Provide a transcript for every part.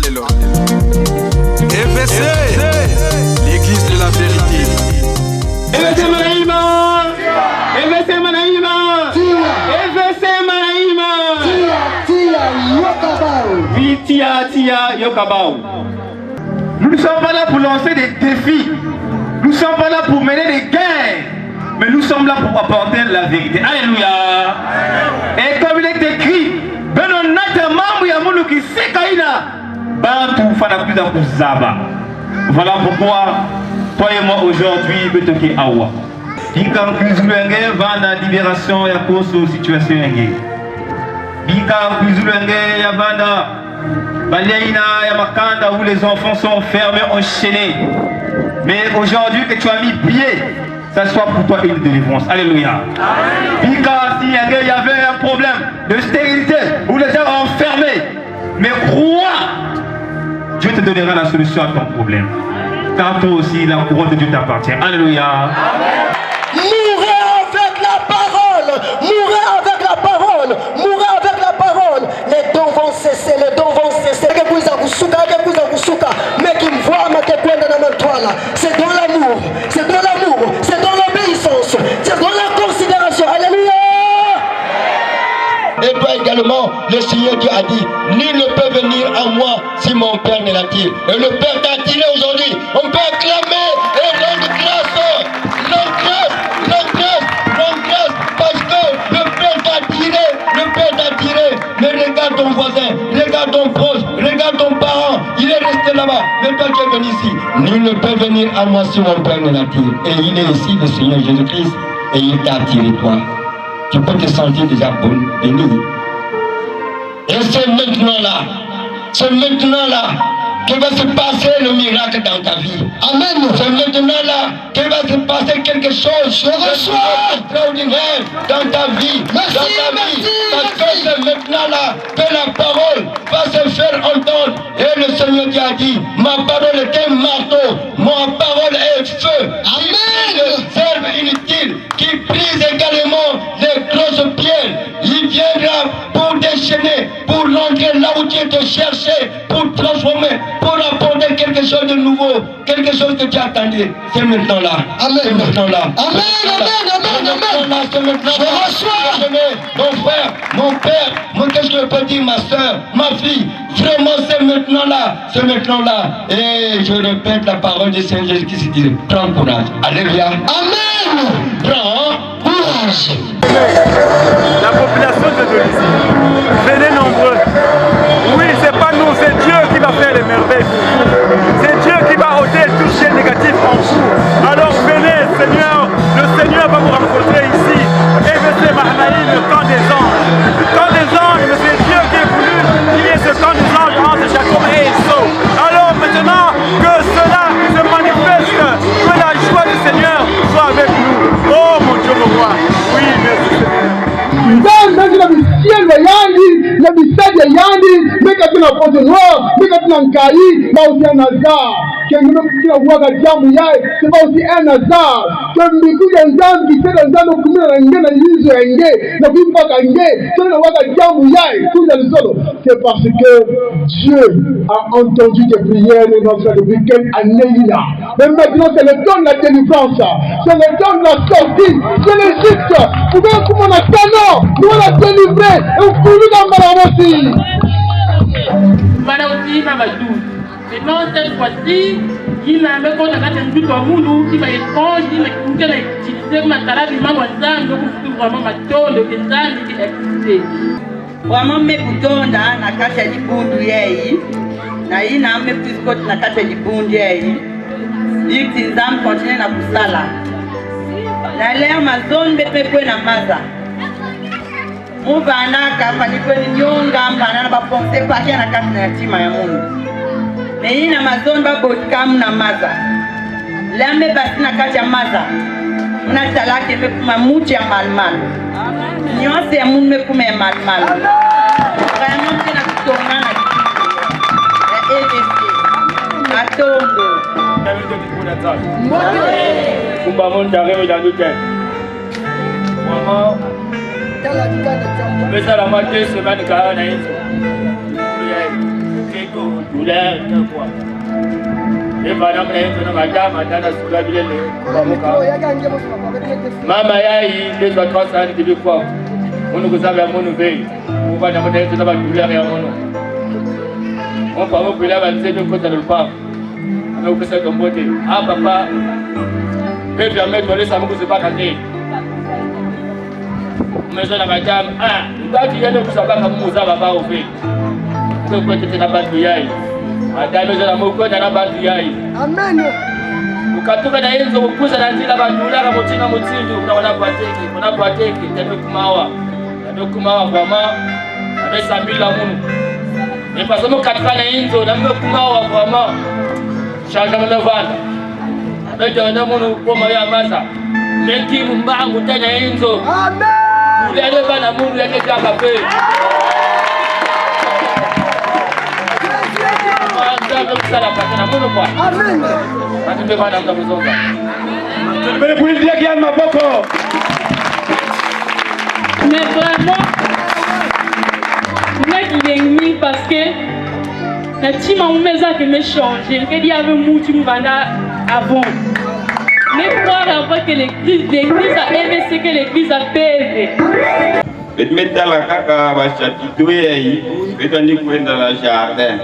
Alléluia. EVC, l'église de la vérité. EVC Manaïma, EVC Manaïma, EVC Manaïma. Tia Yokabao. Nous ne sommes pas là pour lancer des défis. Nous ne sommes pas là pour mener des guerres. Mais nous sommes là pour apporter la vérité. Alléluia. Et comme il est écrit, voilà pourquoi toi et moi aujourd'hui betoke awa. Bika kuzulenge vana libération ya koso situation yenge. Bika kuzulenge ya vana baleina ya makanda où les enfants sont fermés, enchaînés. Mais aujourd'hui que tu as mis pied, ça soit pour toi une délivrance. Alléluia. Bika si y avait un problème de stérilité où les gens enfermés, mais crois, Dieu te donnera la solution à ton problème. Car toi aussi, la couronne de Dieu t'appartient. Alléluia. Mourez avec la parole. Mourez avec la parole. Mourez avec la parole. Les dons vont cesser. Les dons vont cesser. Mais qui me voit, c'est dans l'amour. C'est dans l'amour. C'est dans l'obéissance. C'est dans la considération. Alléluia. Et toi également, le Seigneur Dieu a dit, nul ne peut venir à moi si mon Père ne l'attire. Et le Père t'a attiré aujourd'hui. On peut acclamer et rendre grâce. Parce que le Père t'a attiré. Mais regarde ton voisin, regarde ton proche, regarde ton parent. Il est resté là-bas. Mais toi qui es venu ici, nul ne peut venir à moi si mon Père ne l'attire. Et il est ici, le Seigneur Jésus-Christ. Et il t'a attiré toi. Tu peux te sentir déjà béni. Et c'est maintenant là que va se passer le miracle dans ta vie. Amen. C'est maintenant là que va se passer quelque chose d'extraordinaire dans ta vie. Merci. Parce que c'est maintenant là que la parole va se faire entendre. Et le Seigneur qui a dit, ma parole est un marteau, ma parole est feu. Amen. Qui serve inutile, qui brise également les grosses pierres. Il viendra pour déchaîner, pour rentrer là où tu te cherchais, pour transformer, pour apporter quelque chose de nouveau, quelque chose que tu attendais. C'est maintenant là. Amen. C'est maintenant là. Amen. C'est maintenant là. Je reçois. Mon frère, mon père, qu'est-ce que je peux dire, ma soeur, ma fille? Vraiment, c'est maintenant là. C'est maintenant là. Et je répète la parole du Seigneur Jésus qui se dit, prends courage. Alléluia. Amen. Prends courage. La population de Dolisie, venez nombreux. Oui, c'est pas nous, c'est Dieu qui va faire les merveilles pour vous. C'est Dieu qui va ôter tout chien négatif en vous. Alors venez, Seigneur, le Seigneur va vous rencontrer ici. EVC Mahanaïm, le camp des anges. Le camp des anges, mais c'est Dieu qui est voulu qu'il y ait ce camp des anges entre Jacob et Esau. Alors maintenant que cela se manifeste, que la joie du Seigneur soit avec nous. Oh mon Dieu, mon roi. Oui, merci Seigneur. na bisadi ya yandi meka tuna pote noir meka tuna nkai ba aussi un hasard kengino kila kuwaka jamu yae c'est pas aussi un hasard que mbiku ya nzambi c'est dans nzambi kumina na nge na lizo ya nge na kumpaka nge c'est na waka jamu yae tout le solo c'est parce que Dieu a entendu tes prières dans ce week-end à Neila. Mais maintenant c'est le temps de la délivrance, c'est le temps de la sortie, c'est l'Égypte. Vous voyez comment on a talent, nous on a délivré et on coule dans ma aussi. Voilà aussi ma doute. Maintenant cette fois-ci, il a même quand on a un doute au monde qui va étrange, il a utilisé ma talent du monde ensemble, donc vraiment ma tôle de ensemble qui existait. Vraiment me kutonda na kati ya libundu yeyi na hii na me piskot na kati ya libundu yeyi iti nzambe continue na kusala na leo mazone bepe kwe na maza muvana kafani kweni nyonga mbana na baponse pakia na kati na yatima ya mungu na hii na mazone babokamu na maza lambe basi na kati ya maza muna talake me kuma muche ya malmal nyose ya mungu me kuma ya malmal vraiment tena kutonga na ya EVC atondo kumba monta reme dans notre tête maman mais ça la moitié semaine quand on a keko douleur quoi. Et voilà madame sous la ville mama yai les 300 de quoi. On nous a vers mon veille. On va dans la douleur et à mon nom. On va vous là, on de côté de pas. On va faire comme beauté. Ah papa, mais permettre de laisser ça me pas canter. Mais je la madame, ah, toi tu viens de vous savoir comme vous avez pas au fait. Que vous êtes dans la bataille. Madame, je la moko dans la bataille. Amen. Ukatoka na hizo kukuza na zile bandula motina mutindo kuna pateki tena kumawa. Ndio kumawa kwa mama amesambila Mungu. Et parce que nous quatre ans nous avons commencé à voir changement de vente. Avec un homme comme Maria Massa, mais qui nous bat au terrain Inzo. Amen. Vous allez voir la monde qui est à café. Amen. Mais vraiment. Moi parce que la team a qui me change. Il y avait un avant. Mais voir avant que l'église a aimé ce que l'église a fait. Je vais mettre la caca, je vais mettre dans le jardin.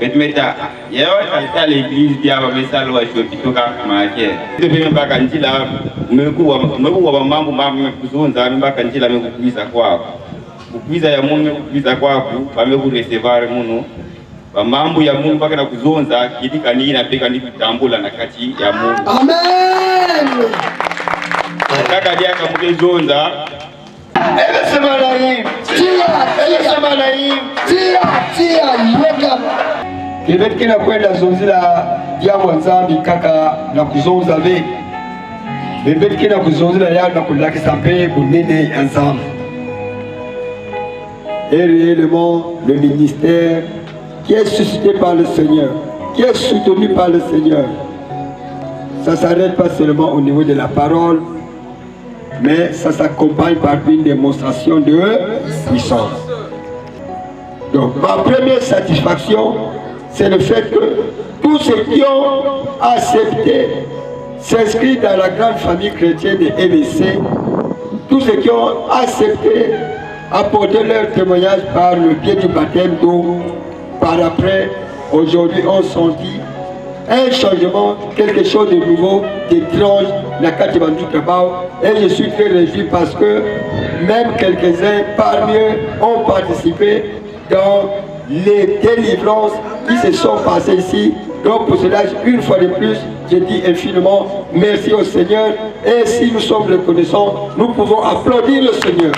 Je vais mettre à l'église, je vais mettre à l'ouest, je vais mettre à l'ouest. Je vais mettre à l'ouest, je vais mettre à l'ouest. Kuiza ya Mungu kuiza kwako pamekureservoir muno mambo ya Mungu mpaka na kuzonza kidika nini napeka ni kutambula na kati ya Mungu. Amen. Kaka dia kamkezonza ele semana hii tia yoka kivet kina kwenda zonzila ya mwanzambi kaka na kuzonza ve bebet kina kuzonzila ya na kulakisa pe bunene ensemble. Et réellement le ministère qui est suscité par le Seigneur, qui est soutenu par le Seigneur, ça ne s'arrête pas seulement au niveau de la parole, mais ça s'accompagne par une démonstration de puissance. Donc ma première satisfaction, c'est le fait que tous ceux qui ont accepté s'inscrire dans la grande famille chrétienne de EVC, tous ceux qui ont accepté apporter leur témoignage par le biais du baptême d'eau, par après, aujourd'hui, on sentit un changement, quelque chose de nouveau, d'étrange, la carte et je suis très réjoui parce que même quelques-uns parmi eux ont participé dans les délivrances qui se sont passées ici. Donc pour cela, une fois de plus, je dis infiniment merci au Seigneur et si nous sommes reconnaissants, nous pouvons applaudir le Seigneur.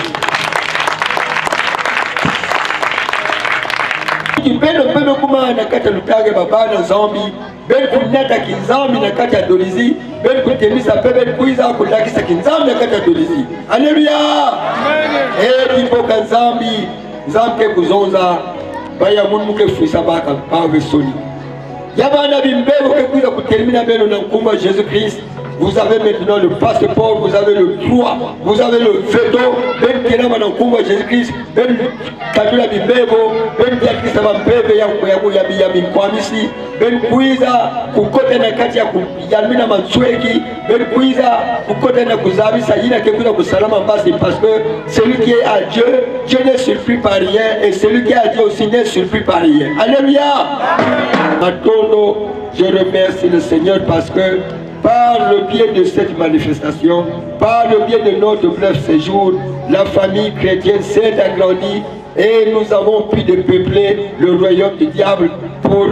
Ben kuma na kata lutage baba na zambi ben kunata kinzambi na kata dolizi ben kutemisa bebe kuiza kulakisa kinzambi na kata dolizi. Haleluya. Eh tipo kanzambi zamke kuzonza baya mungu ke fuisa baka pawe soni. Yabana bimbebo ke kuiza kutermina beno na nkumba Jésus-Christ. Vous avez maintenant le passeport, vous avez le droit, vous avez le veto. Ben kenama na nkumba Jésus-Christ, ben katula bibebo, ben yakisa mabebe ya mikwamisi, ben kuiza kukote na kati ya kuyalmina mansweki, ben kuiza kukote na kuzabisa yina kekuza kusalama mbasi parce que celui qui est à Dieu, Dieu n'est surpris par rien et celui qui est à Dieu aussi n'est surpris par rien. Alléluia. Maintenant, je remercie le Seigneur parce que par le biais de cette manifestation, par le biais de notre bref séjour, la famille chrétienne s'est agrandie et nous avons pu peupler le royaume du diable pour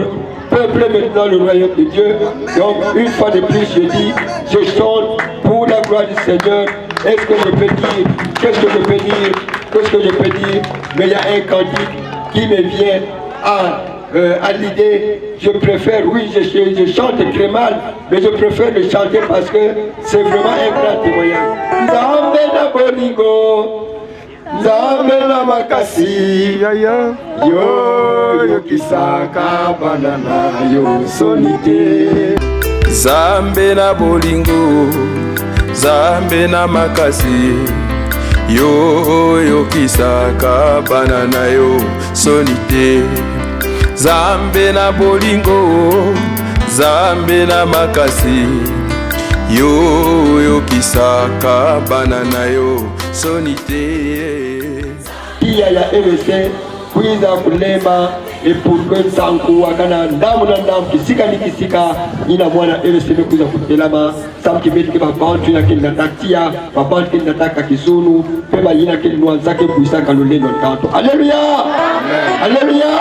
peupler maintenant le royaume de Dieu. Donc une fois de plus je dis, je chante pour la gloire du Seigneur. Est-ce que je peux dire, qu'est-ce que je peux dire, qu'est-ce que je peux dire? Mais il y a un cantique qui me vient à l'idée. Je préfère, oui, je chante très mal, mais je préfère le chanter parce que c'est vraiment un grand témoignage. Nzambe na bolingo, Nzambe na makasi, yo kisaka banana yo sonite. Nzambe na bolingo, Nzambe na makasi, yo kisaka banana yo sonite. Zambe na bolingo, Zambe na makasi, yo kisaka banana yo sonite. Pia ya MSC kuiza kulema epurkwe sanku wakana ndamu na ndamu kisika ni kisika ina mwana MSC kuiza kutelama sam kibeti kiba bantu ya kini natatia babantu kini nataka kisunu peba yina kini nuanzake kuisaka luleno kanto. Haleluya! Haleluya!